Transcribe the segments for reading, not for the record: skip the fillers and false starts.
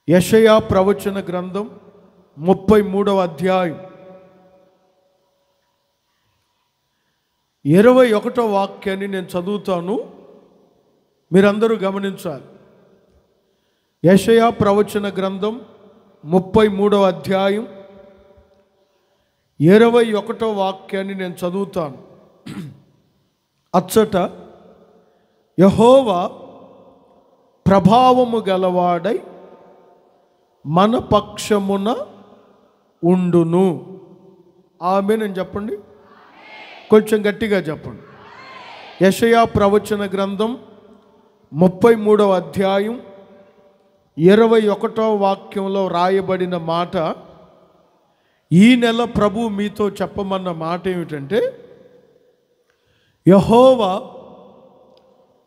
యెషయా ప్రవచన గ్రంథం 33వ అధ్యాయం 21వ వాక్యాన్ని నేను చదువుతాను, మీరందరూ గమనించాలి. యెషయా ప్రవచన గ్రంథం 33వ అధ్యాయం 21వ వాక్యాన్ని నేను చదువుతాను. అచ్చట యెహోవా ప్రభావము గలవాడై మన పక్షమున ఉండును. ఆమేన్ చెప్పండి, కొంచెం గట్టిగా చెప్పండి. యెషయా ప్రవచన గ్రంథం 33వ అధ్యాయం 21వ వాక్యంలో రాయబడిన మాట, ఈ నెల ప్రభు మీతో చెప్పమన్న మాట ఏమిటంటే, యెహోవా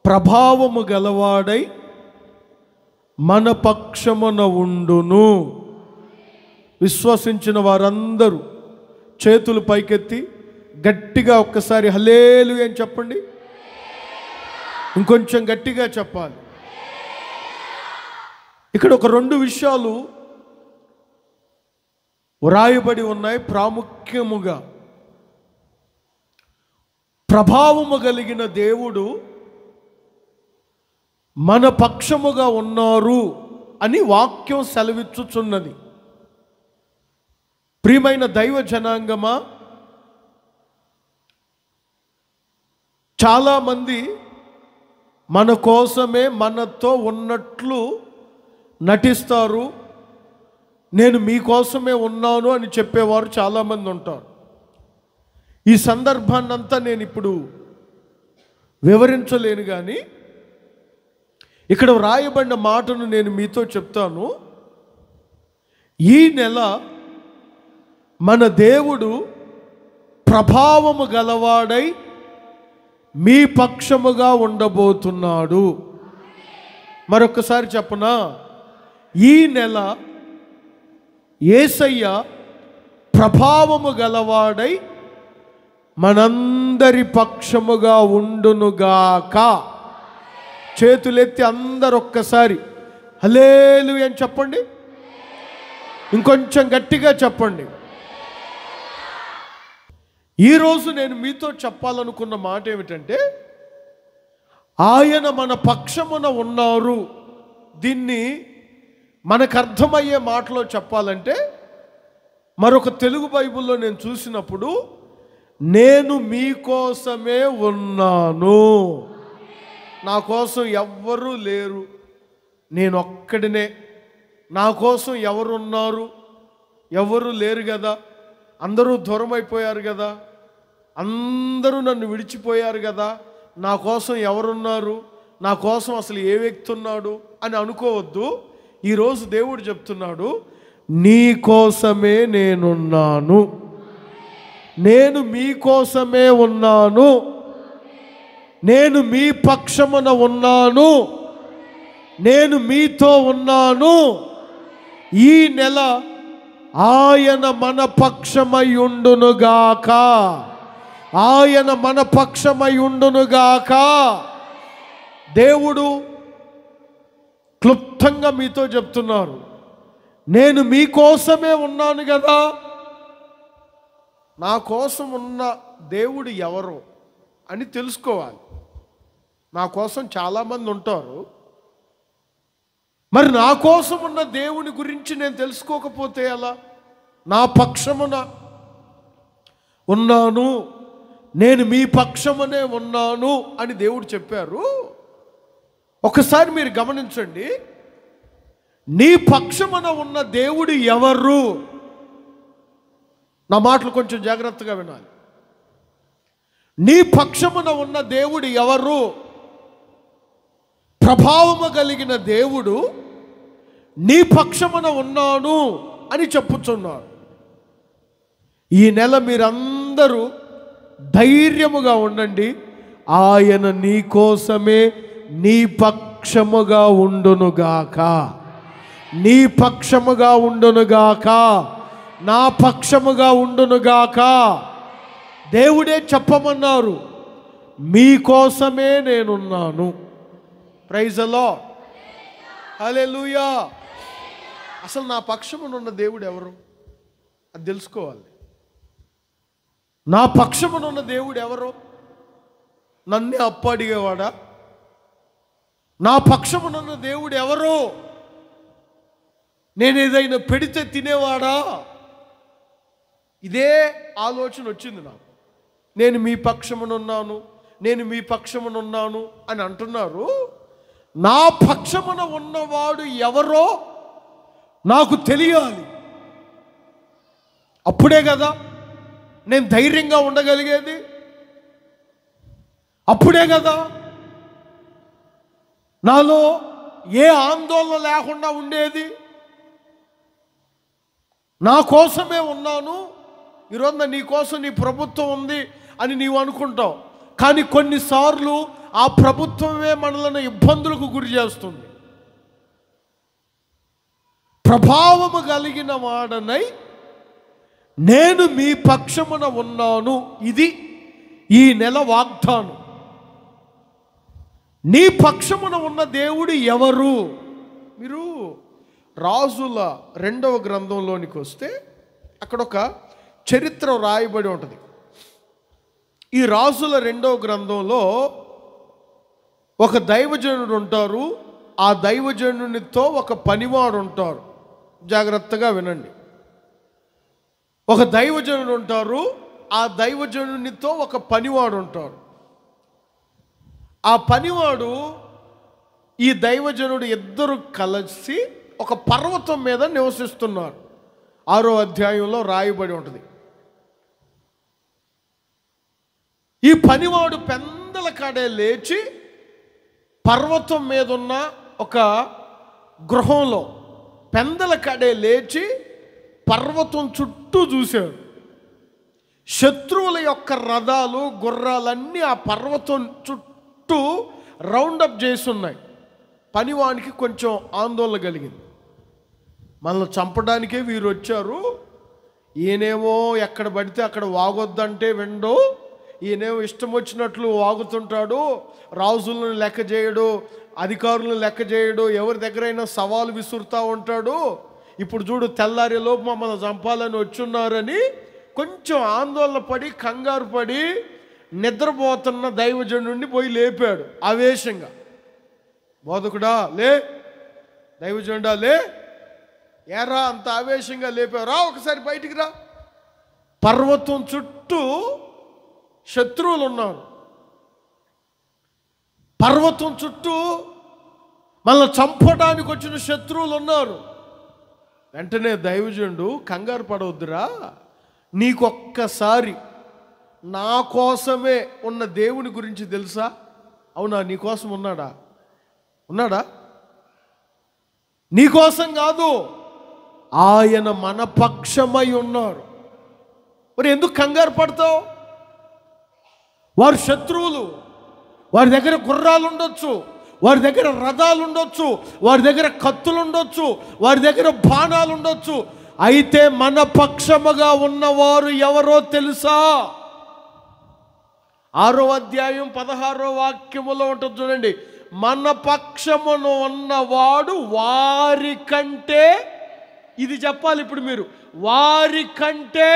ప్రభావము గలవాడై మన పక్షమున ఉండును. విశ్వసించిన వారందరూ చేతులు పైకెత్తి గట్టిగా ఒక్కసారి హల్లెలూయా అని చెప్పండి. ఇంకొంచెం గట్టిగా చెప్పాలి. ఇక్కడ ఒక రెండు విషయాలు వ్రాయబడి ఉన్నాయి ప్రాముఖ్యముగా. ప్రభావము కలిగిన దేవుడు మన పక్షముగా ఉన్నారు అని వాక్యం సెలవిచ్చుచున్నది. ప్రియమైన దైవ జనాంగమా, చాలామంది మన కోసమే మనతో ఉన్నట్లు నటిస్తారు. నేను మీకోసమే ఉన్నాను అని చెప్పేవారు చాలామంది ఉంటారు. ఈ సందర్భాన్నంతా నేను ఇప్పుడు వివరించలేను, కానీ ఇక్కడ వ్రాయబడిన మాటను నేను మీతో చెప్తాను. ఈ నెల మన దేవుడు ప్రభావము గలవాడై మీ పక్షముగా ఉండబోతున్నాడు. మరొకసారి చెప్పనా, ఈ నెల యేసయ్య ప్రభావము గలవాడై మనందరి పక్షముగా ఉండునుగాక. చేతులెత్తి అందరు ఒక్కసారి హల్లెలూయా అని చెప్పండి. ఇంకొంచెం గట్టిగా చెప్పండి. ఈరోజు నేను మీతో చెప్పాలనుకున్న మాట ఏమిటంటే, ఆయన మన పక్షమున ఉన్నారు. దీన్ని మనకు అర్థమయ్యే మాటలో చెప్పాలంటే, మరొక తెలుగు బైబిల్లో నేను చూసినప్పుడు, నేను మీకోసమే ఉన్నాను, నా కోసం ఎవ్వరూ లేరు, నేను ఒక్కడినే, నా కోసం ఎవరున్నారు? ఎవరు లేరు కదా, అందరూ దూరం అయిపోయారు కదా, అందరూ నన్ను విడిచిపోయారు కదా, నా కోసం ఎవరున్నారు? నా కోసం అసలు ఏ వ్యక్తి ఉన్నాడు అని అనుకోవద్దు. ఈరోజు దేవుడు చెప్తున్నాడు, నీ కోసమే నేనున్నాను, నేను మీకోసమే ఉన్నాను, నేను మీ పక్షమున ఉన్నాను, నేను మీతో ఉన్నాను. ఈ నెల ఆయన మన పక్షమై ఉండునుగాక, ఆయన మన పక్షమై ఉండునుగాక. దేవుడు క్లుప్తంగా మీతో చెప్తున్నారు, నేను మీకోసమే ఉన్నాను కదా. నా కోసం ఉన్న దేవుడు ఎవరు అని తెలుసుకోవాలి. నా కోసం చాలామంది ఉంటారు, మరి నా కోసం ఉన్న దేవుని గురించి నేను తెలుసుకోకపోతే ఎలా? నా పక్షమున ఉన్నాను, నేను మీ పక్షమునే ఉన్నాను అని దేవుడు చెప్పారు. ఒకసారి మీరు గమనించండి, నీ పక్షమున ఉన్న దేవుడు ఎవరు? నా మాటలు కొంచెం జాగ్రత్తగా వినాలి. నీ పక్షమున ఉన్న దేవుడు ఎవరు? ప్రభావము కలిగిన దేవుడు నీ పక్షమున ఉన్నాను అని చెప్పుచున్నాడు. ఈ నెల మీరందరూ ధైర్యముగా ఉండండి. ఆయన నీ కోసమే నీ పక్షముగా ఉండునుగాక, నీ పక్షముగా ఉండునుగాక, నా పక్షముగా ఉండునుగాక. దేవుడే చెప్పమన్నారు, మీకోసమే నేనున్నాను. ప్రైజ్ ది లార్డ్, హల్లెలూయా. అసలు నా పక్షమునున్న దేవుడు ఎవరు అది తెలుసుకోవాలి. నా పక్షమునున్న దేవుడు ఎవరు? నన్నే అప్పు అడిగేవాడా? నా పక్షమునున్న దేవుడు ఎవరు? నేను ఏదైనా పెడితే తినేవాడా? ఇదే ఆలోచన వచ్చింది నాకు. నేను మీ పక్షమునున్నాను, నేను మీ పక్షమునున్నాను అని అంటున్నారు. నా పక్షమున ఉన్నవాడు ఎవరో నాకు తెలియాలి. అప్పుడే కదా నేను ధైర్యంగా ఉండగలిగేది. అప్పుడే కదా నాలో ఏ ఆందోళన లేకుండా ఉండేది. నా కోసమే ఉన్నాను. ఈరోజు నీ కోసం నీ ప్రభుత్వం ఉంది అని నీవు అనుకుంటావు, కానీ కొన్నిసార్లు ఆ ప్రభుత్వమే మనల్ని ఇబ్బందులకు గురి చేస్తుంది. ప్రభావము కలిగిన వాడనై నేను మీ పక్షమున ఉన్నాను. ఇది ఈ నెల వాగ్దానం. నీ పక్షమున ఉన్న దేవుడు ఎవరు? మీరు రాజుల 2వ గ్రంథంలోనికి వస్తే అక్కడ ఒక చరిత్ర రాయబడి ఉంటుంది. ఈ రాజుల 2వ గ్రంథంలో ఒక దైవజనుడు ఉంటారు. ఆ దైవజనునితో ఒక పనివాడు ఉంటారు. జాగ్రత్తగా వినండి. ఒక దైవజనుడు ఉంటారు, ఆ దైవజనునితో ఒక పనివాడు ఉంటారు. ఆ పనివాడు ఈ దైవజనుడు ఇద్దరు కలిసి ఒక పర్వతం మీద నివసిస్తున్నారు. 6వ అధ్యాయంలో రాయబడి ఉంటుంది. ఈ పనివాడు పెందల కాడే లేచి పర్వతం మీద ఉన్న ఒక గృహంలో పెందల కాడే లేచి పర్వతం చుట్టూ చూశాడు. శత్రువుల యొక్క రథాలు గుర్రాలన్నీ ఆ పర్వతం చుట్టూ రౌండప్ చేసి ఉన్నాయి. పనివానికి కొంచెం ఆందోళన కలిగింది. మనల్ని చంపడానికే వీరు వచ్చారు. ఈయనేమో ఎక్కడ పడితే అక్కడ వాగొద్దంటే విండో, ఈయనేమో ఇష్టం వచ్చినట్లు వాగుతుంటాడు. రాజులను లెక్క చేయడు, అధికారులను లెక్క చేయడు, ఎవరి దగ్గరైనా సవాలు విసురుతూ ఉంటాడు. ఇప్పుడు చూడు తెల్లారిలోపు మమ్మల్ని చంపాలని వచ్చున్నారని కొంచెం ఆందోళన పడి కంగారు పడి నిద్రపోతున్న దైవజనుడిని పోయి లేపాడు ఆవేశంగా. బోధకుడా లే, దైవజనుడా లే, ఏరా అంత ఆవేశంగా లేపావు, రా ఒకసారి బయటికి రా. పర్వతం చుట్టూ శత్రువులు ఉన్నారు. పర్వతం చుట్టూ మనల్ని చంపడానికి వచ్చిన శత్రువులు ఉన్నారు. వెంటనే దైవజనుడు కంగారు పడవద్దురా, నీకొక్కసారి నా కోసమే ఉన్న దేవుని గురించి తెలుసా? అవునా, నీకోసం ఉన్నాడా? ఉన్నాడా? నీకోసం కాదు, ఆయన మన పక్షమై ఉన్నారు. మరి ఎందుకు కంగారు పడతావు? వారు శత్రువులు. వారి దగ్గర గుర్రాలు ఉండొచ్చు, వారి దగ్గర రథాలు ఉండొచ్చు, వారి దగ్గర కత్తులు ఉండొచ్చు, వారి దగ్గర బాణాలు ఉండొచ్చు. అయితే మన పక్షముగా ఉన్నవారు ఎవరో తెలుసా? 6వ అధ్యాయం 16వ వాక్యములో ఉంటుంది చూడండి. మన పక్షమును ఉన్నవాడు వారి కంటే, ఇది చెప్పాలి ఇప్పుడు మీరు, వారి కంటే,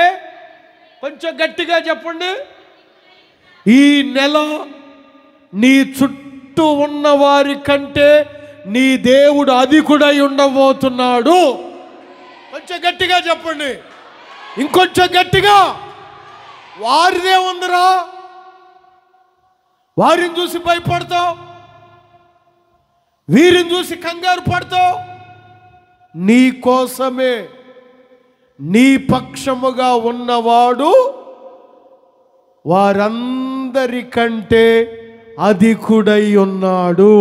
కొంచెం గట్టిగా చెప్పండి, ఈ నెల నీ చుట్టూ ఉన్న వారి కంటే నీ దేవుడు అధికుడై ఉండబోతున్నాడు. కొంచెం గట్టిగా చెప్పండి, ఇంకొంచెం గట్టిగా. వారిదే ఉందిరా, వారిని చూసి భయపడతావు, వీరిని చూసి కంగారు పడతావు. నీ కోసమే నీ పక్షముగా ఉన్నవాడు వారందరికంటే అధికుడై ఉన్నాడు.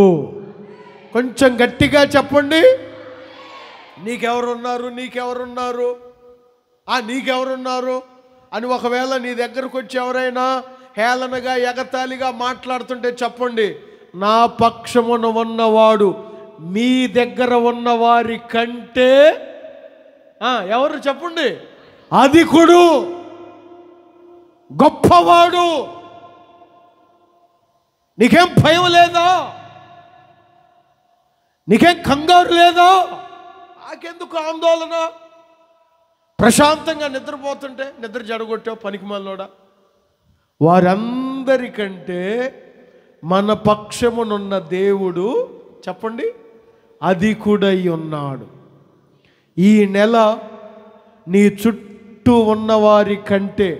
కొంచెం గట్టిగా చెప్పండి. నీకెవరున్నారు, నీకెవరున్నారు, నీకెవరున్నారు అని ఒకవేళ నీ దగ్గరకు వచ్చి ఎవరైనా హేళనగా ఎగతాళిగా మాట్లాడుతుంటే చెప్పండి, నా పక్షమున ఉన్నవాడు మీ దగ్గర ఉన్నవారి కంటే ఎవరు చెప్పండి, అధికుడు, గొప్పవాడు. నీకేం భయం లేదా? నీకేం కంగారు లేదా? నాకెందుకు ఆందోళన? ప్రశాంతంగా నిద్రపోతుంటే నిద్ర జడగొట్టావు పనికిమాలినోడా. వారందరికంటే మన పక్షమునున్న దేవుడు చెప్పండి అధికుడై ఉన్నాడు. ఈ నెల నీ చుట్టూ ఉన్నవారి కంటే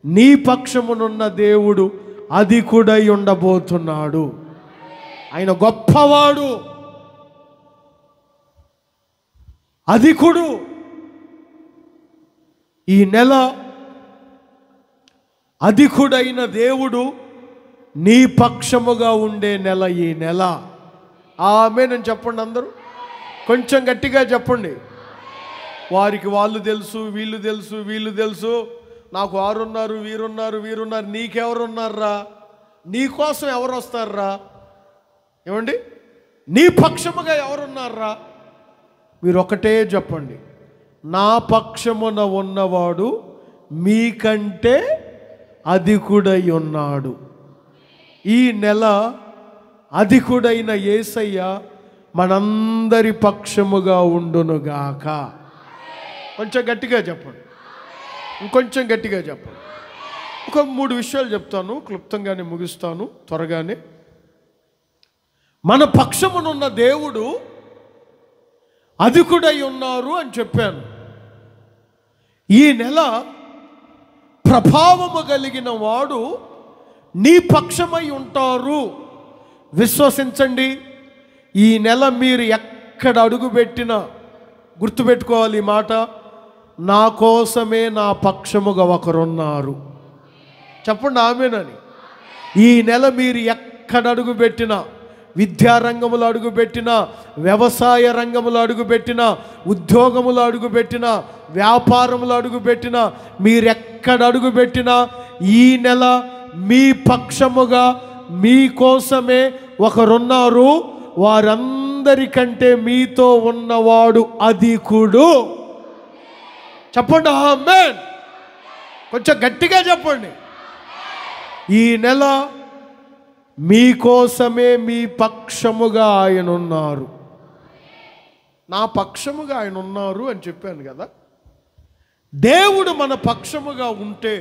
నీ పక్షమునున్న దేవుడు అధికుడై ఉండబోతున్నాడు. ఆయన గొప్పవాడు, అధికుడు. ఈ నెల అధికుడైన దేవుడు నీ పక్షముగా ఉండే నెల ఈ నెల. ఆమేన్ చెప్పండి అందరూ, కొంచెం గట్టిగా చెప్పండి. వారికి వాళ్ళు తెలుసు, వీళ్ళు తెలుసు, వీళ్ళు తెలుసు, నాకు వారున్నారు, వీరున్నారు, వీరున్నారు. నీకెవరున్నారా? నీ కోసం ఎవరు వస్తారా? ఏమండి, నీ పక్షముగా ఎవరున్నారా? మీరు ఒకటే చెప్పండి, నా పక్షమున ఉన్నవాడు మీకంటే అధికుడై ఉన్నాడు. ఈ నెల అధికుడైన యేసయ్య మనందరి పక్షముగా ఉండునుగాక. కొంచెం గట్టిగా చెప్పండి, ఇంకొంచెం గట్టిగా చెప్పండి. ఒక 3 విషయాలు చెప్తాను, క్లుప్తంగానే ముగిస్తాను త్వరగానే. మన పక్షమునున్న దేవుడు అధికుడై ఉన్నారు అని చెప్పాను. ఈ నెల ప్రభావము కలిగిన వాడు నీ పక్షమై ఉంటారు. విశ్వసించండి. ఈ నెల మీరు ఎక్కడ అడుగుపెట్టినా గుర్తుపెట్టుకోవాలి ఈ మాట, నా కోసమే నా పక్షముగా ఒకరున్నారు. చెప్పండి ఆమేనని. ఈ నెల మీరు ఎక్కడ అడుగుపెట్టినా, విద్యారంగములో అడుగుపెట్టినా, వ్యవసాయ రంగములో అడుగుపెట్టినా, ఉద్యోగములో అడుగుపెట్టినా, వ్యాపారములో అడుగుపెట్టినా, మీరెక్కడ అడుగుపెట్టినా ఈ నెల మీ పక్షముగా మీకోసమే ఒకరున్నారు. వారందరికంటే మీతో ఉన్నవాడు అధికుడు. చెప్పండి ఆమేన్. కొంచెం గట్టిగా చెప్పండి. ఈ నెల మీకోసమే మీ పక్షముగా ఆయన ఉన్నారు. నా పక్షముగా ఆయన ఉన్నారు అని చెప్పాను కదా. దేవుడు మన పక్షముగా ఉంటే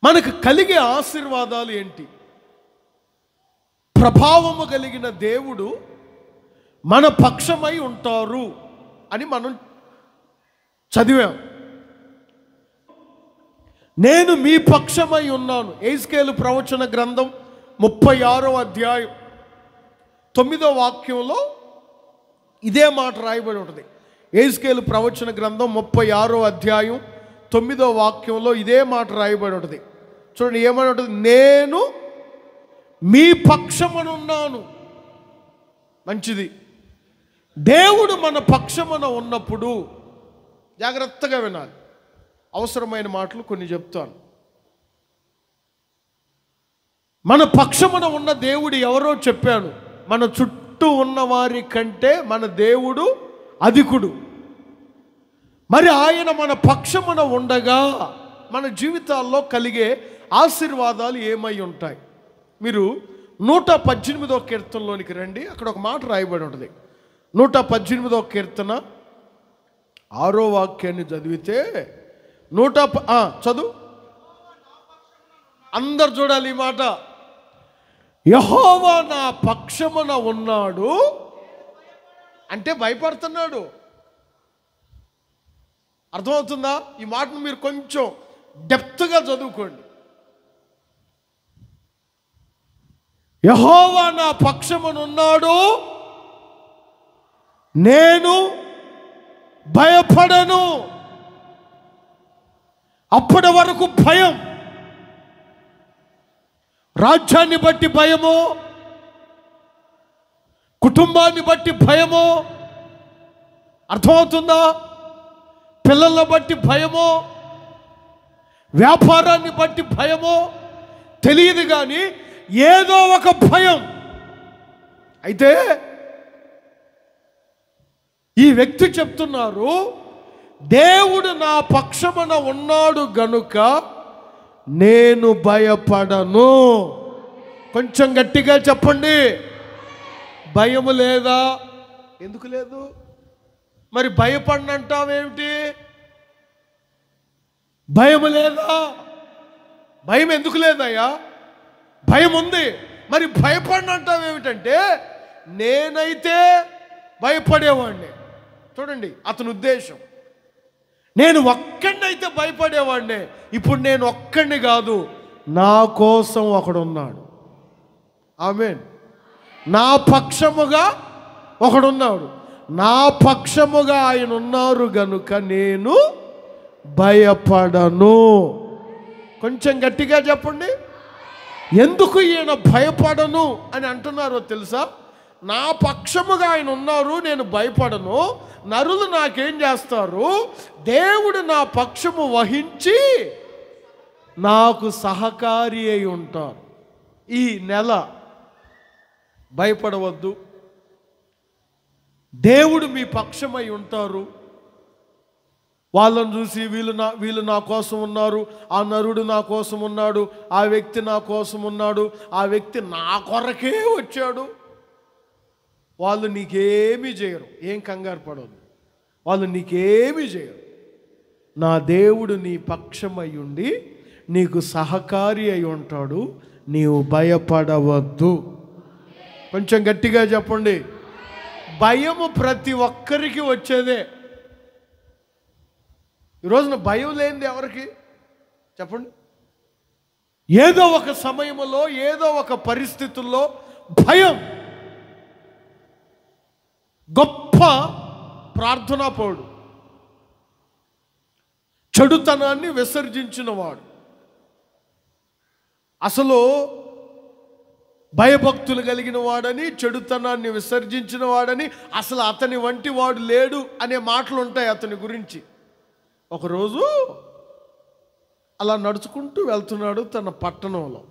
మనకు కలిగే ఆశీర్వాదాలు ఏంటి? ప్రభావము కలిగిన దేవుడు మన పక్షమై ఉంటారు అని మనం చదివాం. నేను మీ పక్షమై ఉన్నాను. యెహెజ్కేలు ప్రవచన గ్రంథం 36వ అధ్యాయం 9వ వాక్యంలో ఇదే మాట రాయబడి ఉంటుంది. యెహెజ్కేలు ప్రవచన గ్రంథం 36వ అధ్యాయం 9వ వాక్యంలో ఇదే మాట రాయబడి ఉంటుంది. చూడండి ఏమని ఉంటుంది, నేను మీ పక్షమునున్నాను. మంచిది. దేవుడు మన పక్షమున ఉన్నప్పుడు జాగ్రత్తగా వినాలి. అవసరమైన మాటలు కొన్ని చెప్తాను. మన పక్షమున ఉన్న దేవుడు ఎవరో చెప్పాను. మన చుట్టూ ఉన్న వారి కంటే మన దేవుడు అధికుడు. మరి ఆయన మన పక్షమున ఉండగా మన జీవితాల్లో కలిగే ఆశీర్వాదాలు ఏమై ఉంటాయి? మీరు 118వ కీర్తనలోనికి రండి. అక్కడ ఒక మాట రాయబడి ఉంటుంది. 118వ కీర్తన 6వ వాక్యాన్ని చదివితే చదువు, అందరు చూడాలి ఈ మాట. యెహోవా నా పక్షమున ఉన్నాడు అంటే భయపడుతున్నాడు. అర్థమవుతుందా? ఈ మాటను మీరు కొంచెం డెప్త్గా చదువుకోండి. యెహోవా నా పక్షమున ఉన్నాడు, నేను భయపడను. అప్పటి వరకు భయం, రాజ్యాన్ని బట్టి భయమో, కుటుంబాన్ని బట్టి భయమో, అర్థమవుతుందా? పిల్లలను బట్టి భయమో, వ్యాపారాన్ని బట్టి భయమో తెలియదు, కానీ ఏదో ఒక భయం. అయితే ఈ వ్యక్తి చెప్తున్నారు, దేవుడు నా పక్షమున ఉన్నాడు గనుక నేను భయపడను. కొంచెం గట్టిగా చెప్పండి. భయము లేదా? ఎందుకు లేదు? మరి భయపడినంటావేమిటి? భయం లేదా? భయం ఎందుకు లేదయ్యా? భయం ఉంది. మరి భయపడినంటావేమిటంటే, నేనైతే భయపడేవాడిని. చూడండి అతని ఉద్దేశం, నేను ఒక్కడినైతే భయపడేవాడిని, ఇప్పుడు నేను ఒక్కడిని కాదు, నా కోసం ఒకడున్నాడు. ఆమేన్. నా పక్షముగా ఒకడున్నాడు, నా పక్షముగా ఆయన ఉన్నారు గనుక నేను భయపడను. కొంచెం గట్టిగా చెప్పండి. ఎందుకు ఈయన భయపడను అని అంటున్నారో తెలుసా? నా పక్షముగా ఆయన ఉన్నారు, నేను భయపడను. నరులు నాకేం చేస్తారు? దేవుడు నా పక్షము వహించి నాకు సహకారి అయి ఉంటారు. ఈ నెల భయపడవద్దు, దేవుడు మీ పక్షమై ఉంటారు. వాళ్ళని చూసి వీళ్ళు నా కోసం ఉన్నారు, ఆ నరుడు నా కోసం ఉన్నాడు, ఆ వ్యక్తి నా కోసం ఉన్నాడు, ఆ వ్యక్తి నా కొరకే వచ్చాడు, వాళ్ళు నీకేమీ చేయరు. ఏం కంగారు పడవద్దు, వాళ్ళు నీకేమీ చేయరు. నా దేవుడు నీ పక్షమై ఉండి నీకు సహకారి అయి ఉంటాడు, నీవు భయపడవద్దు. కొంచెం గట్టిగా చెప్పండి. భయము ప్రతి ఒక్కరికి వచ్చేదే. ఈరోజున భయం లేనిది ఎవరికి చెప్పండి? ఏదో ఒక సమయంలో, ఏదో ఒక పరిస్థితుల్లో భయం. గొప్ప ప్రార్థనా పౌరుడు, చెడుతనాన్ని విసర్జించినవాడు, అసలు భయభక్తులు కలిగిన వాడని, చెడుతనాన్ని విసర్జించిన వాడని, అసలు అతని వంటి వాడు లేడు అనే మాటలు ఉంటాయి అతని గురించి. ఒకరోజు అలా నడుచుకుంటూ వెళ్తున్నాడు తన పట్టణంలో.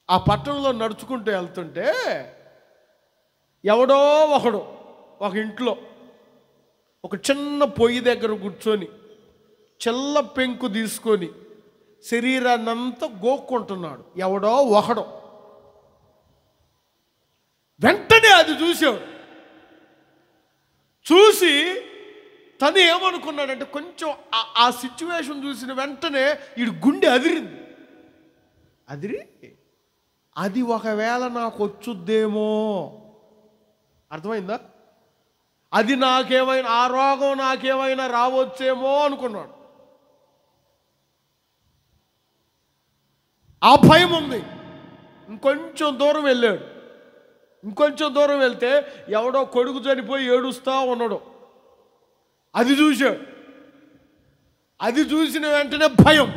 ఆ పట్టణంలో నడుచుకుంటూ వెళ్తుంటే ఎవడో ఒకడు ఒక ఇంట్లో ఒక చిన్న పొయ్యి దగ్గర కూర్చొని చెల్ల పెంకు తీసుకొని శరీరాన్ని అంతా గోక్కుంటున్నాడు. ఎవడో ఒకడు. వెంటనే అది చూసాడు. చూసి తను ఏమనుకున్నాడంటే, కొంచెం ఆ సిచ్యువేషన్ చూసిన వెంటనే ఈ గుండె అదిరింది. అది ఒకవేళ నాకు వచ్చుద్దేమో, అర్థమైందా? అది నాకేమైనా, ఆ రోగం నాకేమైనా రావచ్చేమో అనుకున్నాడు. ఆ భయం ఉంది. ఇంకొంచెం దూరం వెళ్ళాడు. ఇంకొంచెం దూరం వెళ్తే ఎవడో కొడుకు చనిపోయి ఏడుస్తా ఉన్నాడు. అది చూశాడు. అది చూసిన వెంటనే భయం,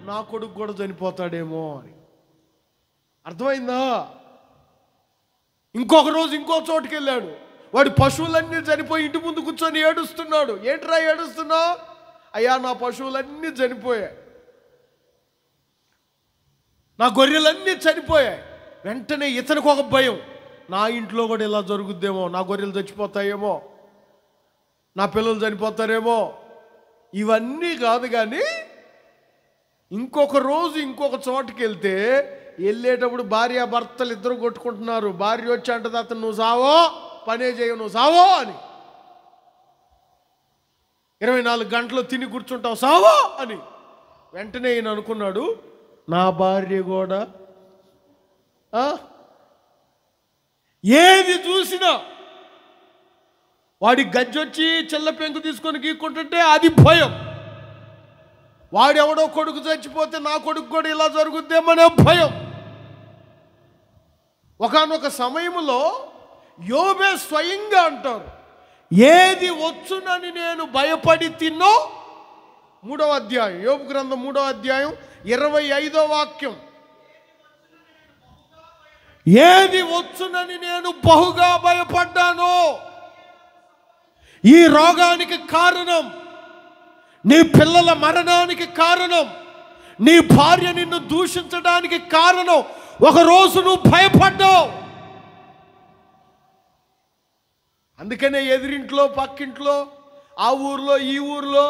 నా కొడుకు కూడా చనిపోతాడేమో అని. అర్థమైందా? ఇంకొక రోజు ఇంకో చోటుకి వెళ్ళాడు. వాడి పశువులన్నీ చనిపోయి ఇంటి ముందు కూర్చొని ఏడుస్తున్నాడు. ఏంట్రా ఏడుస్తున్నావు? అయ్యా నా పశువులన్నీ చనిపోయాయి, నా గొర్రెలన్నీ చనిపోయాయి. వెంటనే ఇతనికి ఒక భయం, నా ఇంట్లో కూడా ఇలా జరుగుద్దేమో, నా గొర్రెలు చచ్చిపోతాయేమో, నా పిల్లలు చనిపోతారేమో. ఇవన్నీ కాదు కానీ ఇంకొక రోజు ఇంకొక చోటుకి వెళ్తే, వెళ్ళేటప్పుడు భార్య భర్తలు ఇద్దరు కొట్టుకుంటున్నారు. భార్య వచ్చి అంటది, అతను నువ్వు సావో, పనే చేయవు, నువ్వు సావో అని. 24 గంటలు తిని కూర్చుంటావు, సావో అని. వెంటనే ఈయన అనుకున్నాడు, నా భార్య కూడా ఏది చూసినా వాడి గజ్జొచ్చి చెల్ల పెంకు తీసుకొని గీక్కుంటుంటే అది భయం. వాడెవడో కొడుకు చచ్చిపోతే నా కొడుకు కూడా ఇలా జరుగుద్దేమనే భయం. ఒకానొక సమయంలో యోబే స్వయంగా అంటారు, ఏది వచ్చునని నేను భయపడి తిన్నో. 3వ అధ్యాయం, యోబు గ్రంథం 3వ అధ్యాయం 25వ వాక్యం. ఏది వచ్చునని నేను బహుగా భయపడ్డాను. ఈ రోగానికి కారణం, నీ పిల్లల మరణానికి కారణం, నీ భార్య నిన్ను దూషించడానికి కారణం, ఒకరోజు నువ్వు భయపడ్డావు. అందుకనే ఎదురింట్లో, పక్కింట్లో, ఆ ఊర్లో, ఈ ఊర్లో,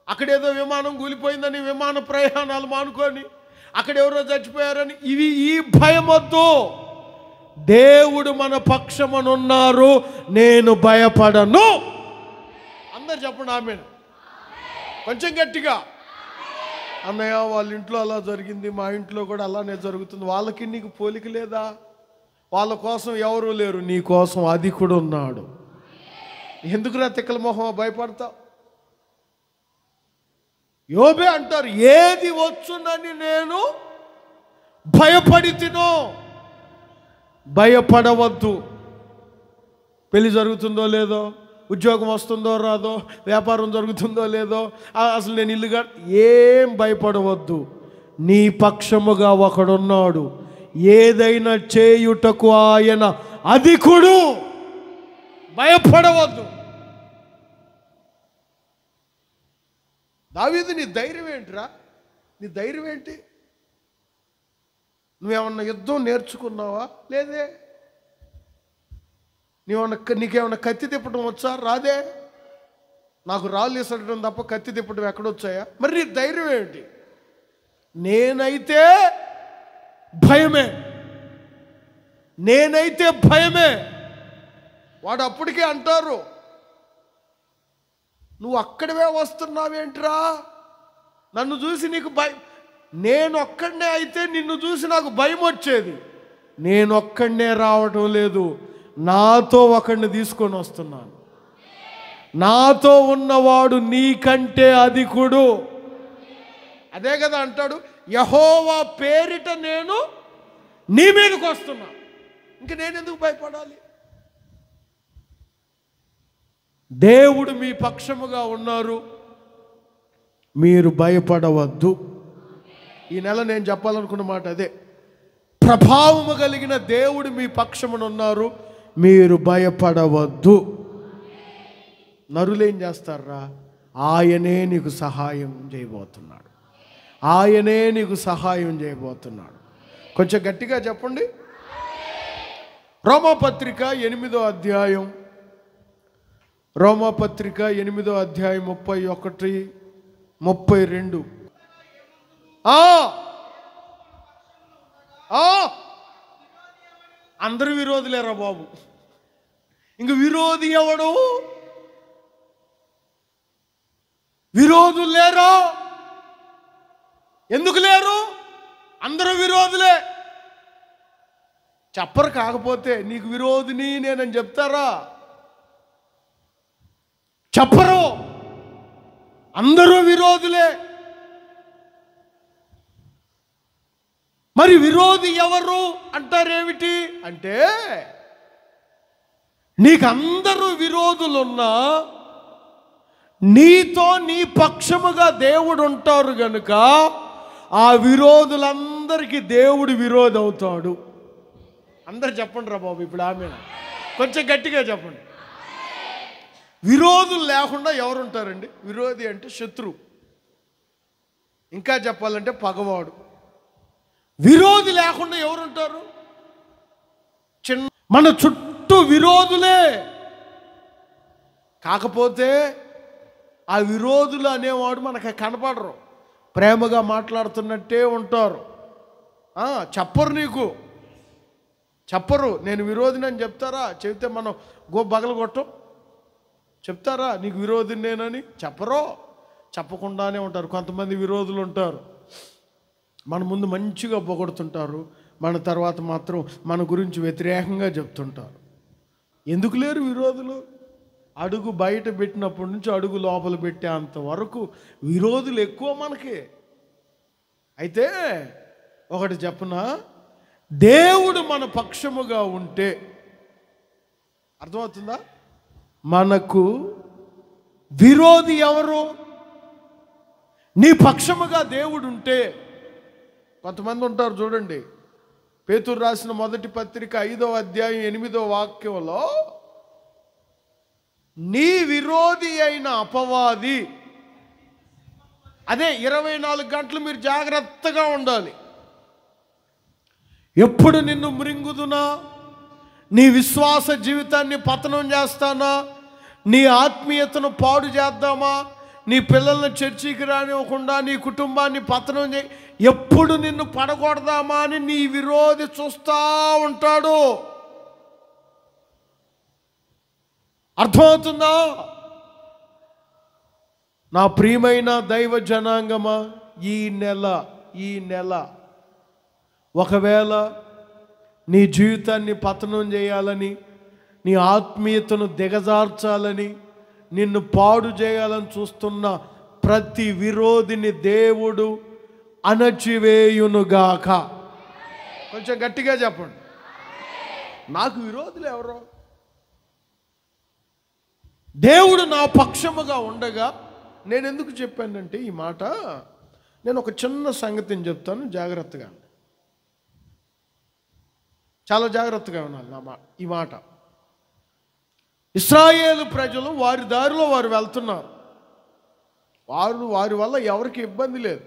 అక్కడేదో విమానం కూలిపోయిందని విమాన ప్రయాణాలు మానుకొని, అక్కడ ఎవరో చచ్చిపోయారని, ఈ భయం వద్దు. దేవుడు మన పక్షమనున్నారు, నేను భయపడను. అందరు చెప్పండి ఆమేన్. కొంచెం గట్టిగా. అన్నయ్య వాళ్ళ ఇంట్లో అలా జరిగింది, మా ఇంట్లో కూడా అలానే జరుగుతుంది. వాళ్ళకి నీకు పోలిక లేదా? వాళ్ళ కోసం ఎవరూ లేరు, నీ కోసం అధికుడు ఉన్నాడు. ఎందుకురా తిక్కల మొహం భయపడతావు? యోబే అంటారు, ఏది వచ్చునని నేను భయపడి తినో. భయపడవద్దు. పెళ్లి జరుగుతుందో లేదో, ఉద్యోగం వస్తుందో రాదో, వ్యాపారం జరుగుతుందో లేదో, అసలు నేను ఇల్లుగా, ఏం భయపడవద్దు. నీ పక్షముగా ఒకడున్నాడు, ఏదైనా చేయుటకు ఆయన అధికుడు. భయపడవద్దు. దావీదు, నీ ధైర్యం ఏంటిరా? నీ ధైర్యం ఏంటి? నువ్వేమన్నా యుద్ధం నేర్చుకున్నావా? లేదే. నీకేమన్నా కత్తి తిప్పడం వచ్చా? రాదే. నాకు రాళ్ళు ఇసడటం తప్ప కత్తి తిప్పడం ఎక్కడొచ్చాయా? మరి నీ ధైర్యం ఏంటి? నేనైతే భయమే, నేనైతే భయమే. వాడు అప్పటికే అంటారు, నువ్వు అక్కడివే వస్తున్నావేంట్రా? నన్ను చూసి నీకు భయం. నేను ఒక్కడనే అయితే నిన్ను చూసి నాకు భయం వచ్చేది. నేను ఒక్కడనే రావటం లేదు, నాతో ఒకడిని తీసుకొని వస్తున్నాను. నాతో ఉన్నవాడు నీకంటే అధికుడు. అదే కదా అంటాడు, యెహోవా పేరిట నేను నీ మీదకి వస్తున్నా. ఇంక నేను ఎందుకు భయపడాలి? దేవుడు మీ పక్షముగా ఉన్నారు, మీరు భయపడవద్దు. ఈ నెల నేను చెప్పాలనుకున్న మాట అదే. ప్రభావము కలిగిన దేవుడు మీ పక్షమున ఉన్నారు, మీరు భయపడవద్దు. నరులేం చేస్తారా? ఆయనే నీకు సహాయం చేయబోతున్నాడు, ఆయనే నీకు సహాయం చేయబోతున్నాడు. కొంచెం గట్టిగా చెప్పండి. రోమాపత్రిక 8వ అధ్యాయం, రోమాపత్రిక 8వ అధ్యాయం 31, 32. అందరూ విరోధులేరా బాబు? ఇంక విరోధి ఎవడు? విరోధులు లేరా? ఎందుకు లేరు? అందరూ విరోధులే. చెప్పరు. కాకపోతే నీకు విరోధిని నేనని చెప్తారా? చెప్పరు. అందరూ విరోధులే. మరి విరోధి ఎవరు అంటారేమిటి అంటే, నీకు అందరూ విరోధులున్నా నీతో నీ పక్షముగా దేవుడు ఉంటారు గనుక ఆ విరోధులందరికీ దేవుడు విరోధి అవుతాడు. అందరు చెప్పండి రా బాబు ఇప్పుడు ఆమె. కొంచెం గట్టిగా చెప్పండి. విరోధులు లేకుండా ఎవరుంటారండి? విరోధి అంటే శత్రువు, ఇంకా చెప్పాలంటే పగవాడు. విరోధి లేకుండా ఎవరుంటారు? మన చుట్టూ విరోధులే. కాకపోతే ఆ విరోధులు అనేవాడు మనకు కనపడరు, ప్రేమగా మాట్లాడుతున్నట్టే ఉంటారు. చెప్పరు, నీకు చెప్పరు. నేను విరోధిని అని చెప్తారా? చెబితే మనం బగలు కొట్టం. చెప్తారా నీకు విరోధిని నేనని? చెప్పరు. చెప్పకుండానే ఉంటారు. కొంతమంది విరోధులు ఉంటారు, మన ముందు మంచిగా పొగడుతుంటారు, మన తర్వాత మాత్రం మన గురించి వ్యతిరేకంగా చెప్తుంటారు. ఎందుకు లేరు విరోధులు? అడుగు బయట పెట్టినప్పటి నుంచి అడుగు లోపల పెట్టేంత వరకు విరోధులు ఎక్కువ మనకి. అయితే ఒకటి చెప్పనా, దేవుడు మన పక్షముగా ఉంటే, అర్థమవుతుందా? మనకు విరోధి ఎవరు? నీ పక్షముగా దేవుడు ఉంటే. కొంతమంది ఉంటారు చూడండి, పేతురు రాసిన మొదటి పత్రిక 5వ అధ్యాయం 8వ వాక్యంలో, నీ విరోధి అయిన అపవాది, అదే 24 గంటలు మీరు జాగ్రత్తగా ఉండాలి. ఎప్పుడు నిన్ను మృంగుదునా, నీ విశ్వాస జీవితాన్ని పతనం చేస్తానా, నీ ఆత్మీయతను పాడు చేద్దామా, నీ పిల్లల్ని చర్చికి రానివ్వకుండా నీ కుటుంబాన్ని పతనం ఎప్పుడు నిన్ను పడగొడదామా అని నీ విరోధి చూస్తూ ఉంటాడు. అర్థమవుతుందా? నా ప్రియమైన దైవ జనాంగమా, ఈ నెల ఒకవేళ నీ జీవితాన్ని పతనం చేయాలని, నీ ఆత్మీయతను దిగజార్చాలని, నిన్ను పాడు చేయాలని చూస్తున్న ప్రతి విరోధిని దేవుడు అణచివేయునుగాక. కొంచెం గట్టిగా చెప్పండి. నాకు విరోధులు ఎవరో? దేవుడు నా పక్షముగా ఉండగా. నేను ఎందుకు చెప్పానంటే ఈ మాట, నేను ఒక చిన్న సంగతిని చెప్తాను, జాగ్రత్తగా, చాలా జాగ్రత్తగా వినాలి ఈ మాట. ఇశ్రాయేలు ప్రజలు వారి దారిలో వారు వెళ్తున్నారు. వారి వల్ల ఎవరికి ఇబ్బంది లేదు.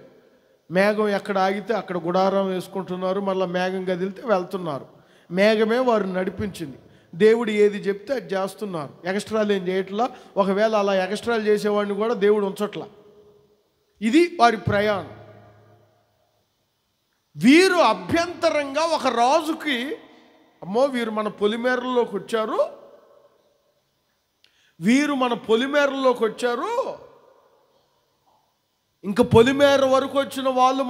మేఘం ఎక్కడ ఆగితే అక్కడ గుడారం వేసుకుంటున్నారు, మళ్ళీ మేఘం కదిలితే వెళ్తున్నారు. మేఘమే వారు నడిపించింది. దేవుడు ఏది చెప్తే అది చేస్తున్నారు. ఎక్స్ట్రాలు ఏం చేయట్లా. ఒకవేళ అలా ఎక్స్ట్రాలు చేసేవాడిని కూడా దేవుడు ఉంచట్లా. ఇది వారి ప్రయాణం. వీరు అభ్యంతరంగా ఒక రాజుకి, అమ్మో వీరు మన పొలిమేరలోకి వచ్చారు, ఇంకా పొలిమేర వరకు వచ్చిన వాళ్ళు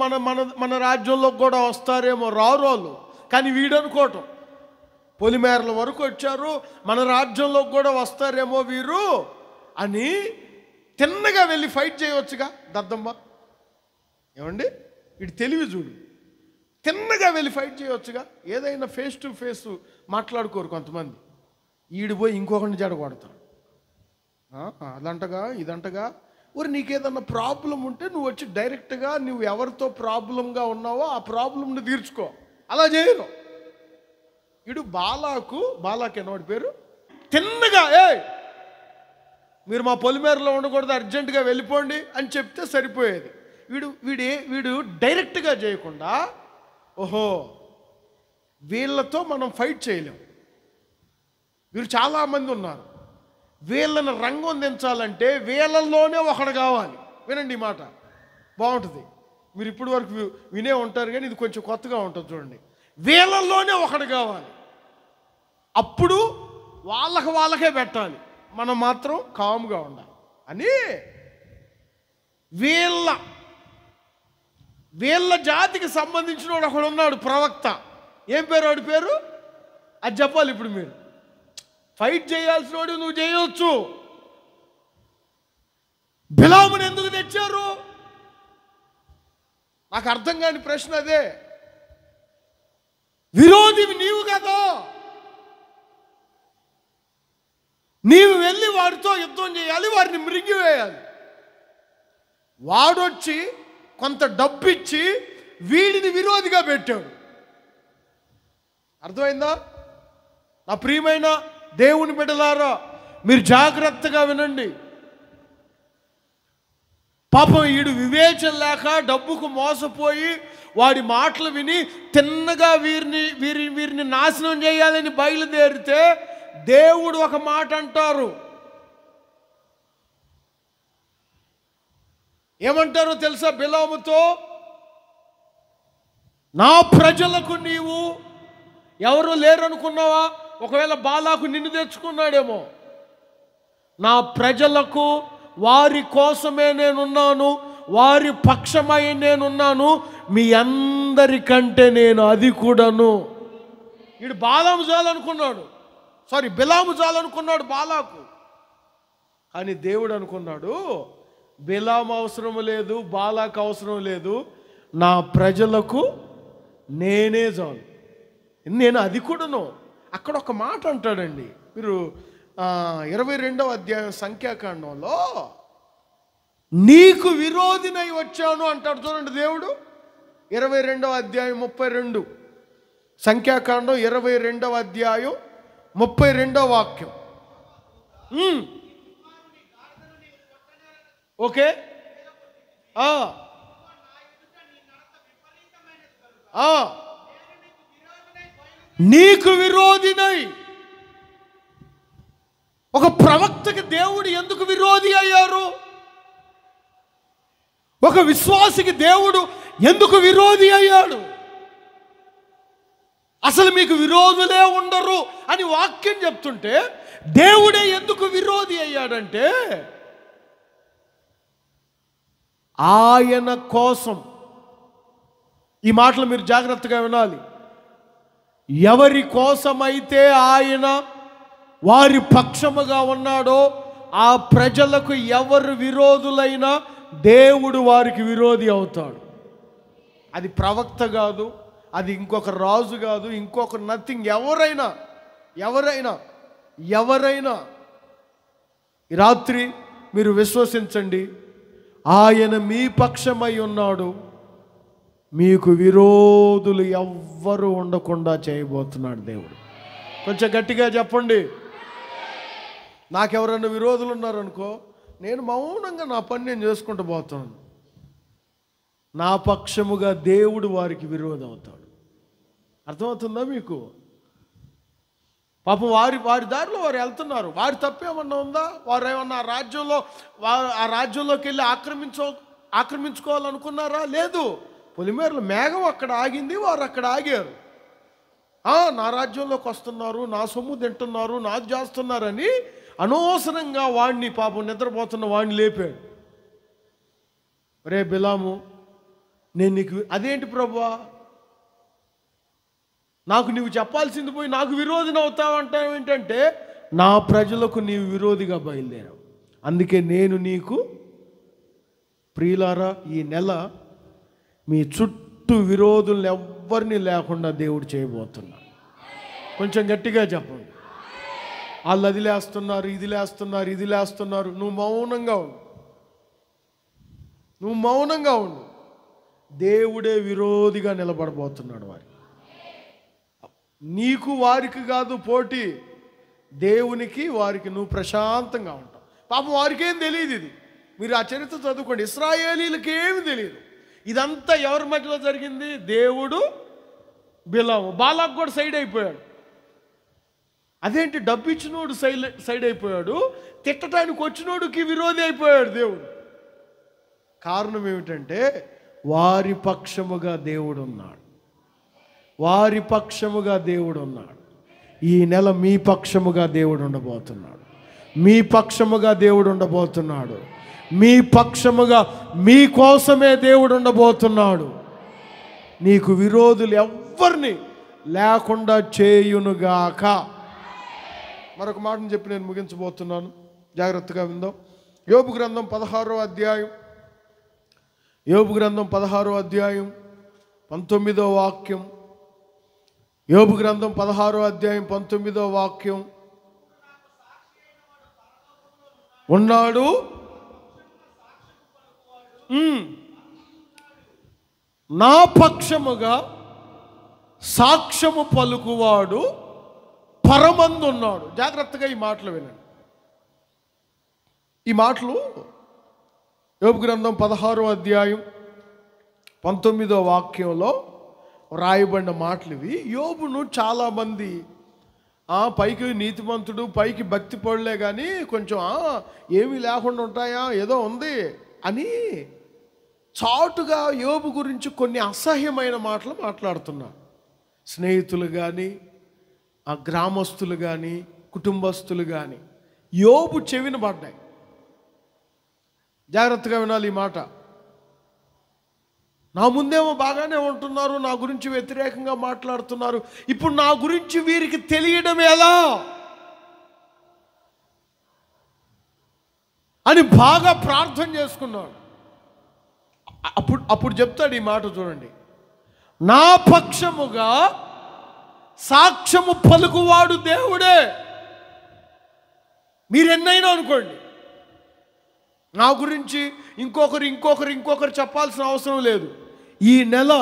మన రాజ్యంలోకి కూడా వస్తారేమో, రారోళ్ళు. కానీ వీడు అనుకోవటం, పొలిమేరల వరకు వచ్చారు, మన రాజ్యంలోకి కూడా వస్తారేమో వీరు అని తిన్నగా వెళ్ళి ఫైట్ చేయవచ్చుగా. దద్దమ్మ ఏమండి, వీడు తెలివి చూడు. తిన్నగా వెళ్ళి ఫైట్ చేయవచ్చుగా. ఏదైనా ఫేస్ టు ఫేస్ మాట్లాడుకోరు కొంతమంది. ఈడు పోయి ఇంకొకరిని జడగొడతారు. అదంటగా ఇదంటగా. ఊరు నీకేదన్నా ప్రాబ్లం ఉంటే నువ్వు వచ్చి డైరెక్ట్గా నువ్వు ఎవరితో ప్రాబ్లంగా ఉన్నావో ఆ ప్రాబ్లంని తీర్చుకో. అలా చేయరు. వీడు బాలాకేనా వాడి పేరు, తిన్నగా మీరు మా పొలిమేరలో ఉండకూడదు, అర్జెంటుగా వెళ్ళిపోండి అని చెప్తే సరిపోయేది. వీడు డైరెక్ట్గా చేయకుండా, ఓహో వీళ్ళతో మనం ఫైట్ చేయలేం, వీరు చాలామంది ఉన్నారు, వీళ్ళని రంగం దించాలంటే వీళ్ళల్లోనే ఒకడు కావాలి. వినండి ఈ మాట, బాగుంటుంది. మీరు ఇప్పటి వరకు వినే ఉంటారు కానీ ఇది కొంచెం కొత్తగా ఉంటుంది. చూడండి, వీళ్ళల్లోనే ఒకడు కావాలి. అప్పుడు వాళ్ళకే పెట్టాలి, మనం మాత్రం కామ్గా ఉండాలి అని. వీళ్ళ జాతికి సంబంధించిన వాడు ఒకడు ఉన్నాడు, ప్రవక్త. ఏం పేరు వాడి పేరు? అది చెప్పాలి ఇప్పుడు. మీరు ఫైట్ చేయాల్సిన వాడు నువ్వు చేయవచ్చు. బిలాముని ఎందుకు తెచ్చారు? నాకు అర్థం కాని ప్రశ్న అదే. విరోధివి నీవు కదా, నీవు వెళ్ళి వాడితో యుద్ధం చేయాలి, వారిని మృంగివేయాలి. వాడొచ్చి కొంత డబ్బిచ్చి వీడిని విరోధిగా పెట్టాడు. అర్థమైందా? నా ప్రియమైన దేవుని బిడ్డలారా, మీరు జాగ్రత్తగా వినండి. పాపం వీడు వివేచన లేక డబ్బుకు మోసపోయి వాడి మాటలు విని తిన్నగా వీరిని నాశనం చేయాలని బయలుదేరితే దేవుడు ఒక మాట అంటారు. ఏమంటారో తెలుసా? బిలాముతో, నా ప్రజలకు నీవు ఎవరు లేరనుకున్నావా? ఒకవేళ బాలాకు నిన్ను తెచ్చుకున్నాడేమో. నా ప్రజలకు వారి కోసమే నేనున్నాను, వారి పక్షమై నేనున్నాను, మీ అందరికంటే నేను అధికుడను. వీడు బిలాము చాలనుకున్నాడు బాలాకు. కానీ దేవుడు అనుకున్నాడు, బిలాము అవసరం లేదు, బాలాకు అవసరం లేదు, నా ప్రజలకు నేనే చాలు, నేను అధికుడను. అక్కడ ఒక మాట అంటాడండి. మీరు 22వ అధ్యాయం సంఖ్యాకాండంలో నీకు విరోధినై వచ్చాను అంటాడు. చూడండి దేవుడు, 22వ అధ్యాయం 32, సంఖ్యాకాండం 22వ అధ్యాయం 32వ వాక్యం. ఓకే, నీకు విరోధినై. ఒక ప్రవక్తకి దేవుడు ఎందుకు విరోధి అయ్యారు? ఒక విశ్వాసికి దేవుడు ఎందుకు విరోధి అయ్యాడు? అసలు మీకు విరోధులే ఉండరు అని వాక్యం చెప్తుంటే దేవుడే ఎందుకు విరోధి అయ్యాడంటే ఆయన కోసం. ఈ మాటలు మీరు జాగ్రత్తగా వినాలి. ఎవరి కోసమైతే ఆయన వారి పక్షముగా ఉన్నాడో ఆ ప్రజలకు ఎవరు విరోధులైనా దేవుడు వారికి విరోధి అవుతాడు. అది ప్రవక్త కాదు, అది ఇంకొక రాజు కాదు, ఇంకొక నథింగ్. ఎవరైనా ఈ రాత్రి మీరు విశ్వసించండి, ఆయన మీ పక్షమై ఉన్నాడు. మీకు విరోధులు ఎవ్వరు ఉండకుండా చేయబోతున్నాడు దేవుడు. కొంచెం గట్టిగా చెప్పండి. నాకెవరన్నా విరోధులు ఉన్నారనుకో, నేను మౌనంగా నా పని నేను చేసుకుంటూ పోతాను. నా పక్షముగా దేవుడు వారికి విరోధం అవుతాడు. అర్థమవుతుందా మీకు? పాపం వారి దారిలో వారు వెళ్తున్నారు. వారి తప్పేమన్నా ఉందా? వారు ఏమన్నా ఆ రాజ్యంలోకి వెళ్ళి ఆక్రమించుకోవాలనుకున్నారా? లేదు. పొలిమేరల మేఘం అక్కడ ఆగింది, వారు అక్కడ ఆగారు. నా రాజ్యంలోకి వస్తున్నారు, నా సొమ్ము తింటున్నారు, నాకు చేస్తున్నారని అనవసరంగా వాడిని, పాపం నిద్రపోతున్న వాడిని లేపాడు. రే బిలాము, నేను నీకు అదేంటి ప్రభువా, నాకు నీవు చెప్పాల్సింది పోయి నాకు విరోధిని అవుతావంటావు ఏంటంటే, నా ప్రజలకు నీవు విరోధిగా బయలుదేరావు. అందుకే నేను నీకు, ప్రియులారా, ఈ నెల మీ చుట్టూ విరోధులను ఎవ్వరిని లేకుండా దేవుడు చేయబోతున్నాడు. కొంచెం గట్టిగా చెప్పండి. వాళ్ళు అది లేస్తున్నారు, ఇది లేస్తున్నారు. నువ్వు మౌనంగా ఉండు. దేవుడే విరోధిగా నిలబడబోతున్నాడు. నీకు వారికి కాదు పోటీ, దేవునికి వారికి. నువ్వు ప్రశాంతంగా ఉంటావు. పాపం వారికేం తెలియదు. ఇది మీరు ఆ చరిత్ర చదువుకోండి. ఇశ్రాయేలీలకి ఏమి తెలియదు. ఇదంతా ఎవరి మధ్యలో జరిగింది? దేవుడు, బిలాము. బాలాకు కూడా సైడ్ అయిపోయాడు. అదేంటి, డబ్బు ఇచ్చినోడు సైడ్ అయిపోయాడు, తిట్టడానికి వచ్చినోడికి విరోధి అయిపోయాడు దేవుడు. కారణం ఏమిటంటే వారి పక్షముగా దేవుడు ఉన్నాడు. ఈ నెల మీ పక్షముగా దేవుడు ఉండబోతున్నాడు. మీ పక్షముగా మీ కోసమే దేవుడు ఉండబోతున్నాడు. నీకు విరోధులు ఎవ్వరిని లేకుండా చేయునుగాక. మరొక మాటను చెప్పి నేను ముగించబోతున్నాను, జాగ్రత్తగా విందాం. యోబు గ్రంథం 16వ అధ్యాయం 19వ వాక్యం. యోబు గ్రంథం 16వ అధ్యాయం 19వ వాక్యం. ఉన్నాడు, నా పక్షముగా సాక్ష్యము పలుకువాడు పరమందు ఉన్నాడు. జాగ్రత్తగా ఈ మాటలు వినండి. ఈ మాటలు యోబు గ్రంథం 16వ అధ్యాయం 19వ వాక్యంలో రాయబడిన మాటలు ఇవి. యోబును చాలామంది పైకి నీతిమంతుడు, పైకి భక్తి పడలే కానీ కొంచెం ఏమీ లేకుండా ఉంటాయా, ఏదో ఉంది అని చాటుగా యోబు గురించి కొన్ని అసహ్యమైన మాటలు మాట్లాడుతున్నారు. స్నేహితులు కానీ, గ్రామస్తులు కానీ, కుటుంబస్తులు కానీ యోబు చెవిన పడ్డాయి. జాగ్రత్తగా వినాలి ఈ మాట. నా ముందేమో బాగానే ఉంటున్నారు, నా గురించి వ్యతిరేకంగా మాట్లాడుతున్నారు, ఇప్పుడు నా గురించి వీరికి తెలియడం ఎలా అని బాగా ప్రార్థన చేసుకున్నాడు. అప్పుడు చెప్తాడు ఈ మాట, చూడండి. నా పక్షముగా సాక్ష్యము పలుకువాడు దేవుడే. మీరెన్నైనా అనుకోండి, నా గురించి ఇంకొకరు చెప్పాల్సిన అవసరం లేదు. ఈ నెల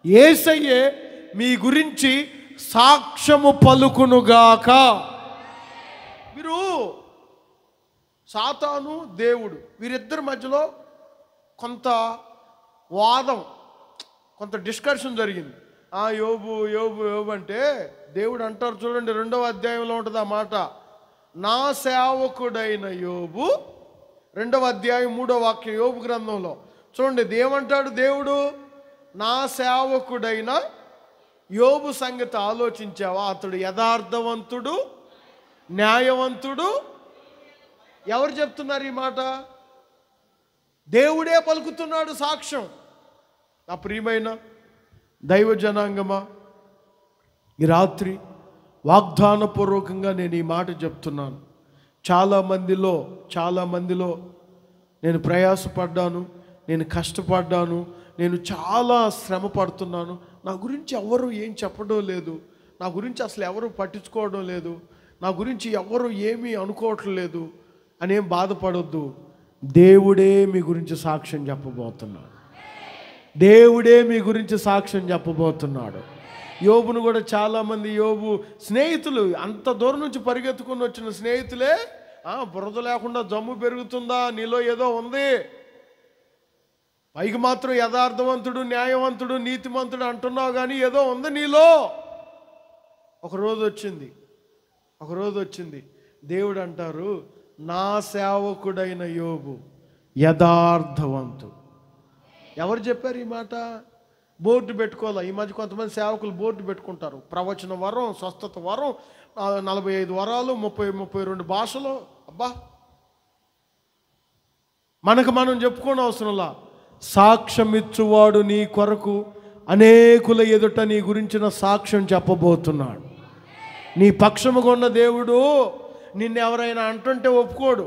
యేసయ్యే మీ గురించి సాక్ష్యము పలుకునుగాక. మీరు సాతాను, దేవుడు, వీరిద్దరి మధ్యలో కొంత వాదం, కొంత డిస్కషన్ జరిగింది. యోబు అంటే దేవుడు అంటారు, చూడండి 2వ అధ్యాయంలో ఉంటుంది ఆ మాట. నా సేవకుడైన యోబు, 2వ అధ్యాయం 3వ వాక్యం యోబు గ్రంథంలో చూడండి ఏమంటాడు దేవుడు, నా సేవకుడైన యోబు సంగతి ఆలోచించావా, అతడు యథార్థవంతుడు, న్యాయవంతుడు. ఎవరు చెప్తున్నారు ఈ మాట? దేవుడే పలుకుతున్నాడు సాక్ష్యం. నా ప్రియమైన దైవ జనాంగమా, ఈ రాత్రి వాగ్దానపూర్వకంగా నేను ఈ మాట చెప్తున్నాను. చాలామందిలో నేను ప్రయాసపడ్డాను, నేను కష్టపడ్డాను, నేను చాలా శ్రమ పడుతున్నాను. నా గురించి ఎవరు ఏం చెప్పడం లేదు, నా గురించి అసలు ఎవరు పట్టించుకోవడం లేదు, నా గురించి ఎవరు ఏమీ అనుకోవట్లేదు అనేం బాధపడొద్దు. దేవుడే మీ గురించి సాక్ష్యం చెప్పబోతున్నాడు. దేవుడే మీ గురించి సాక్ష్యం చెప్పబోతున్నాడు. యోబును కూడా చాలామంది యోబు స్నేహితులు, అంత దూరం నుంచి పరిగెత్తుకుని వచ్చిన స్నేహితులే, బురద లేకుండా జమ్ము పెరుగుతుందా, నీలో ఏదో ఉంది, పైకి మాత్రం యథార్థవంతుడు, న్యాయవంతుడు, నీతిమంతుడు అంటున్నావు, కానీ ఏదో ఉంది నీలో. ఒకరోజు వచ్చింది దేవుడు అంటారు, నా సేవకుడైన యోబు యథార్థవంతుడు. ఎవరు చెప్పారు ఈ మాట? బోర్డు పెట్టుకోవాలి. ఈ మధ్య కొంతమంది సేవకులు బోర్డు పెట్టుకుంటారు, ప్రవచన వరం, స్వస్థత వరం, 45 వరాలు, 32 భాషలు. అబ్బా, మనం చెప్పుకోని అవసరంలా. సాక్ష్యం ఇచ్చువాడు నీ కొరకు అనేకుల ఎదుట నీ గురించిన సాక్ష్యం చెప్పబోతున్నాడు. నీ పక్షముగా ఉన్న దేవుడు నిన్నెవరైనా అంటుంటే ఒప్పుకోడు.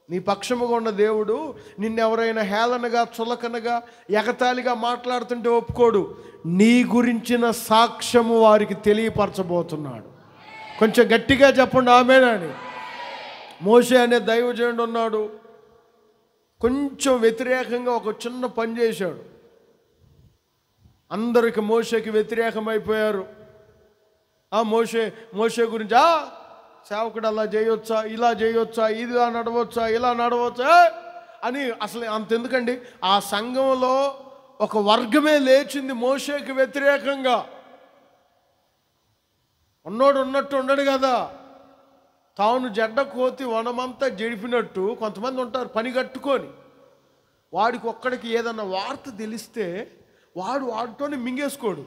నీ పక్షముగా ఉన్న దేవుడు నిన్నెవరైనా హేళనగా, చులకనగా, ఎగతాళిగా మాట్లాడుతుంటే ఒప్పుకోడు. నీ గురించిన సాక్ష్యము వారికి తెలియపరచబోతున్నాడు. కొంచెం గట్టిగా చెప్పండి ఆమేనని. మోషే అనే దైవజనుడు ఉన్నాడు, కొంచెం వ్యతిరేకంగా ఒక చిన్న పని చేశాడు. అందరికి మోషేకి వ్యతిరేకమైపోయారు. మోషే గురించి సేవకుడు అలా చేయొచ్చా, ఇలా చేయొచ్చా, ఇలా నడవచ్చా అని. అసలు అంతెందుకండి, ఆ సంఘంలో ఒక వర్గమే లేచింది మోషేకి వ్యతిరేకంగా. ఉన్నోడు ఉన్నట్టు ఉండడు కదా, తాను జడ్డ కోతి వనమంతా జడిపినట్టు కొంతమంది ఉంటారు పని కట్టుకొని. వాడికి ఒక్కడికి ఏదన్నా వార్త తెలిస్తే వాడితోనే మింగేసుకోడు.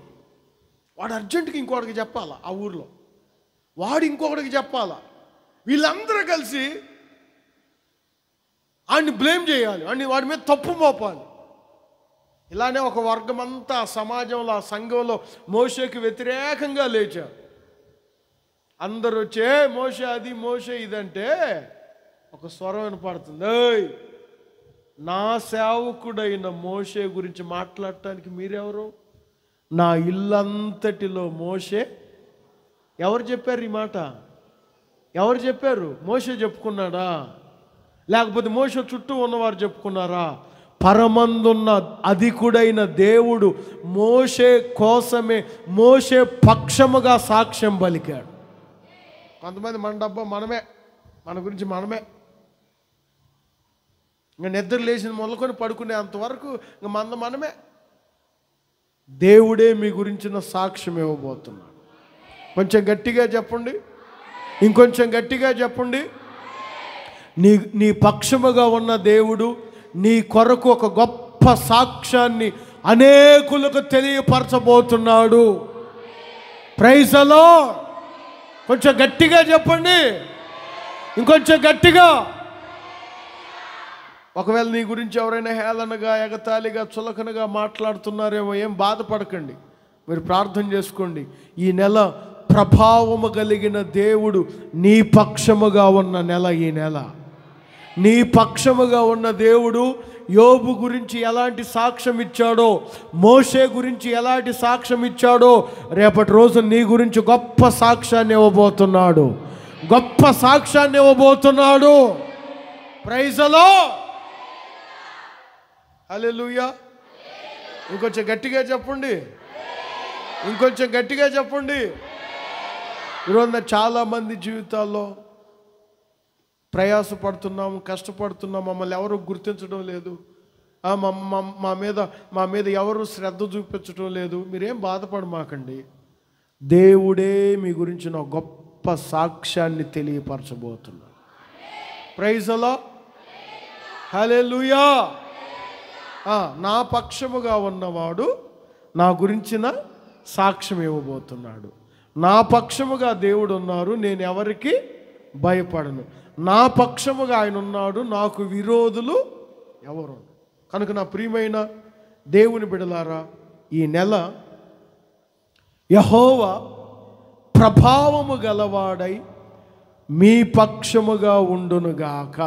వాడు అర్జెంటుగా ఇంకొకటికి చెప్పాలా, ఆ ఊర్లో వాడు ఇంకొకటికి చెప్పాలా. వీళ్ళందరూ కలిసి వాడిని బ్లేమ్ చేయాలి, వాడి మీద తప్పు మోపాలి. ఇలానే ఒక వర్గం అంతా సమాజంలో, ఆ సంఘంలో మోషేకి వ్యతిరేకంగా లేచారు. అందరూ వచ్చే మోషే అది, మోషే ఇదంటే ఒక స్వరం వినపడుతుంది, నా సేవకుడైన మోషే గురించి మాట్లాడటానికి మీరెవరు? నా ఇల్లంతటిలో మోషే. ఎవరు చెప్పారు ఈ మాట? ఎవరు చెప్పారు? మోషే చెప్పుకున్నాడా, లేకపోతే మోషే చుట్టూ ఉన్నవారు చెప్పుకున్నారా? పరమందున్న అధికుడైన దేవుడు మోషే కోసమే, మోషే పక్షముగా సాక్ష్యం పలికాడు. కొంతమంది మన డబ్బా మనమే, మన గురించి మనమే. ఇంకా నిద్ర లేచిన మొదలుకొని పడుకునే అంతవరకు ఇంకా మనమే. దేవుడే మీ గురించిన సాక్ష్యం ఇవ్వబోతున్నాడు. కొంచెం గట్టిగా చెప్పండి, ఇంకొంచెం గట్టిగా చెప్పండి. నీ పక్షముగా ఉన్న దేవుడు నీ కొరకు ఒక గొప్ప సాక్ష్యాన్ని అనేకులకు తెలియపరచబోతున్నాడు. Praise the lord. కొంచెం గట్టిగా చెప్పండి, ఇంకొంచెం గట్టిగా. ఒకవేళ నీ గురించి ఎవరైనా హేళనగా, ఎగతాళిగా, చులకనగా మాట్లాడుతున్నారేమో, ఏం బాధపడకండి, మీరు ప్రార్థన చేసుకోండి. ఈ నెల ప్రభావము కలిగిన దేవుడు నీ పక్షముగా ఉన్న నెల. ఈ నెల నీ పక్షముగా ఉన్న దేవుడు యోబు గురించి ఎలాంటి సాక్ష్యం ఇచ్చాడో, మోషే గురించి ఎలాంటి సాక్ష్యం ఇచ్చాడో, రేపటి రోజు నీ గురించి గొప్ప సాక్ష్యాన్ని ఇవ్వబోతున్నాడు. గొప్ప సాక్ష్యాన్ని ఇవ్వబోతున్నాడు. Praise the Lord. హల్లెలూయా. ఇంకొంచెం గట్టిగా చెప్పండి, ఇంకొంచెం గట్టిగా చెప్పండి. ఈరోజు చాలామంది జీవితాల్లో ప్రయాసపడుతున్నాము, కష్టపడుతున్నాము, మమ్మల్ని ఎవరు గుర్తించడం లేదు, మా మీద ఎవరు శ్రద్ధ చూపించడం లేదు. మీరేం బాధపడమాకండి. దేవుడే మీ గురించిన గొప్ప సాక్ష్యాన్ని తెలియపరచబోతున్నాడు. Praise the Lord. హల్లెలూయా. నా పక్షముగా ఉన్నవాడు నా గురించిన సాక్ష్యం ఇవ్వబోతున్నాడు. నా పక్షముగా దేవుడు ఉన్నారు, నేను ఎవరికి భయపడను. నా పక్షముగా ఆయన ఉన్నాడు, నాకు విరోధులు ఎవరు? కనుక నా ప్రియమైన దేవుని బిడ్డలారా, ఈ నెల యెహోవా ప్రభావము గలవాడై మీ పక్షముగా ఉండునుగాక.